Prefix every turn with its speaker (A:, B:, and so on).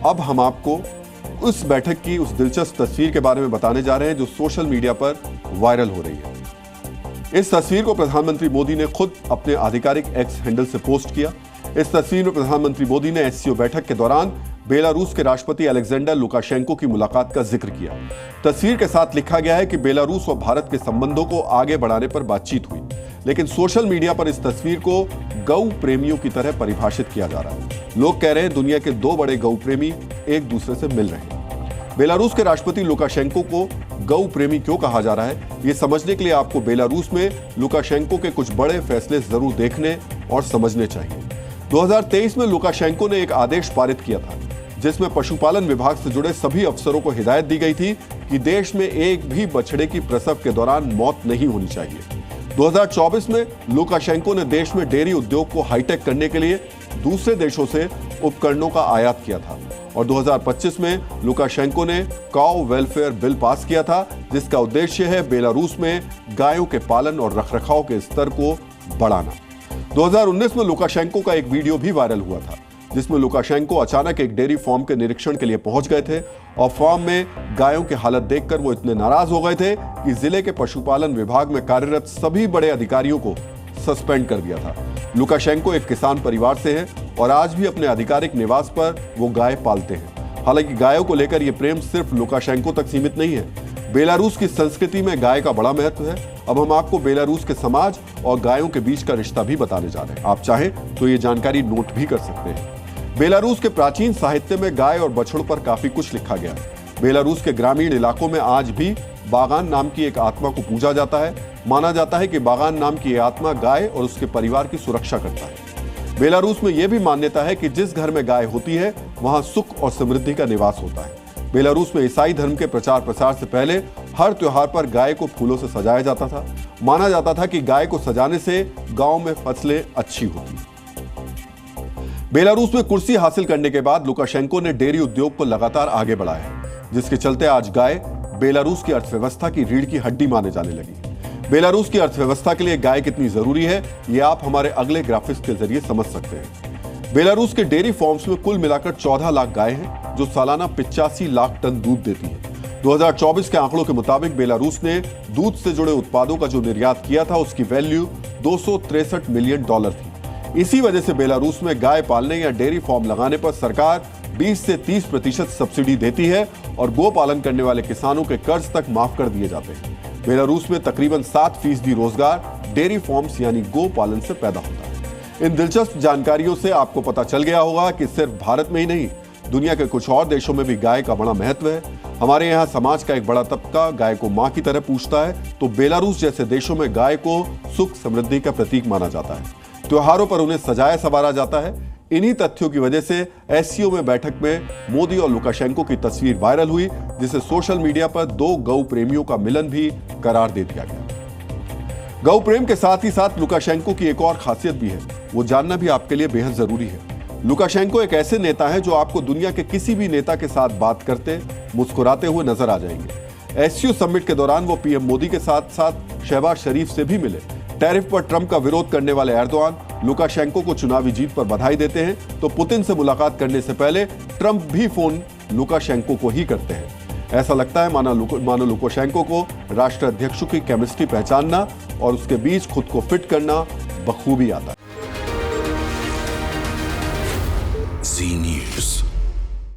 A: अब हम आपको उस बैठक की उस दिलचस्प तस्वीर के बारे में बताने जा रहे हैं जो सोशल मीडिया पर वायरल हो रही है। इस तस्वीर को प्रधानमंत्री मोदी ने खुद अपने आधिकारिक एक्स हैंडल से पोस्ट किया। इस तस्वीर में प्रधानमंत्री मोदी ने एससीओ बैठक के दौरान बेलारूस के राष्ट्रपति अलेक्जेंडर लुकाशेंको की मुलाकात का जिक्र किया। तस्वीर के साथ लिखा गया है कि बेलारूस और भारत के संबंधों को आगे बढ़ाने पर बातचीत हुई, लेकिन सोशल मीडिया पर इस तस्वीर को गौ प्रेमियों की तरह परिभाषित किया जा रहा है। लोग कह रहे हैं दुनिया के दो बड़े गौ प्रेमी एक दूसरे से मिल रहे हैं। बेलारूस के राष्ट्रपति लुकाशेंको को गौ प्रेमी क्यों कहा जा रहा है, ये समझने के लिए आपको बेलारूस में लुकाशेंको के कुछ बड़े फैसले जरूर देखने और समझने चाहिए। 2023 में लुकाशेंको ने एक आदेश पारित किया था जिसमें पशुपालन विभाग से जुड़े सभी अफसरों को हिदायत दी गई थी कि देश में एक भी बछड़े की प्रसव के दौरान मौत नहीं होनी चाहिए। 2024 में लुकाशेंको ने देश में डेयरी उद्योग को हाईटेक करने के लिए दूसरे देशों से उपकरणों का आयात किया था और 2025 में लुकाशेंको ने काउ वेलफेयर बिल पास किया था जिसका उद्देश्य है बेलारूस में गायों के पालन और रखरखाव के स्तर को बढ़ाना। 2019 में लुकाशेंको का एक वीडियो भी वायरल हुआ था जिसमें लुकाशेंको अचानक एक डेयरी फार्म के निरीक्षण के लिए पहुंच गए थे और फार्म में गायों की हालत देखकर वो इतने नाराज हो गए थे कि जिले के पशुपालन विभाग में कार्यरत सभी बड़े अधिकारियों को सस्पेंड कर दिया था। लुकाशेंको एक किसान परिवार से हैं और आज भी अपने आधिकारिक निवास पर वो गाय पालते हैं। हालांकि गायों को लेकर ये प्रेम सिर्फ लुकाशेंको तक सीमित नहीं है। बेलारूस की संस्कृति में गाय का बड़ा महत्व है। अब हम आपको बेलारूस के समाज और गायों के बीच का रिश्ता भी बताने जा रहे हैं। आप चाहें तो ये जानकारी नोट भी कर सकते हैं। बेलारूस के प्राचीन साहित्य में गाय और बछड़ों पर काफी कुछ लिखा गया है। बेलारूस के ग्रामीण इलाकों में आज भी बागान नाम की एक आत्मा को पूजा जाता है। माना जाता है कि बागान नाम की यह आत्मा गाय और उसके परिवार की सुरक्षा करता है। बेलारूस में यह भी मान्यता है कि जिस घर में गाय होती है वहां सुख और समृद्धि का निवास होता है। बेलारूस में ईसाई धर्म के प्रचार प्रसार से पहले हर त्योहार पर गाय को फूलों से सजाया जाता था। माना जाता था कि गाय को सजाने से गांव में फसलें अच्छी होती। बेलारूस में कुर्सी हासिल करने के बाद लुकाशेंको ने डेयरी उद्योग को लगातार आगे बढ़ाया, जिसके चलते आज गाय बेलारूस की अर्थव्यवस्था की रीढ़ की हड्डी माने जाने लगी। बेलारूस की अर्थव्यवस्था के लिए गाय कितनी जरूरी है ये आप हमारे अगले ग्राफिक्स के जरिए समझ सकते हैं। बेलारूस के डेयरी फार्म्स में कुल मिलाकर 14 लाख गाय हैं जो सालाना 85 लाख टन दूध देती है। 2024 के आंकड़ों के मुताबिक बेलारूस ने दूध से जुड़े उत्पादों का जो निर्यात किया था उसकी वैल्यू $263 मिलियन थी। इसी वजह से बेलारूस में गाय पालने या डेयरी फार्म लगाने पर सरकार 20 से 30% सब्सिडी देती है और गो पालन करने वाले किसानों के कर्ज तक माफ कर दिए जाते हैं। बेलारूस में तकरीबन 7% रोजगार डेयरी फार्म्स यानी गो पालन से पैदा होता है। इन दिलचस्प जानकारियों से आपको पता चल गया होगा कि सिर्फ भारत में ही नहीं, दुनिया के कुछ और देशों में भी गाय का बड़ा महत्व है। हमारे यहाँ समाज का एक बड़ा तबका गाय को मां की तरह पूजता है, तो बेलारूस जैसे देशों में गाय को सुख समृद्धि का प्रतीक माना जाता है। त्योहारों पर उन्हें सजाया संवारा जाता है। इन्हीं तथ्यों की वजह से एससीओ में बैठक में मोदी और लुकाशेंको की तस्वीर वायरल हुई, जिसे सोशल मीडिया पर दो गौ प्रेमियों का मिलन भी करार दे दिया गया। गौ प्रेम के साथ ही साथ लुकाशेंको की एक और खासियत भी है, वो जानना भी आपके लिए बेहद जरूरी है। लुकाशेंको एक ऐसे नेता है जो आपको दुनिया के किसी भी नेता के साथ बात करते मुस्कुराते हुए नजर आ जाएंगे। एससीओ समिट के दौरान वो पीएम मोदी के साथ साथ शहबाज शरीफ से भी मिले। टैरिफ पर ट्रंप का विरोध करने वाले एर्दोआन लुकाशेंको को चुनावी जीत पर बधाई देते हैं, तो पुतिन से मुलाकात करने से पहले ट्रंप भी फोन लुकाशेंको को ही करते हैं। ऐसा लगता है मानो लुकाशेंको को राष्ट्राध्यक्षों की केमिस्ट्री पहचानना और उसके बीच खुद को फिट करना बखूबी आता है।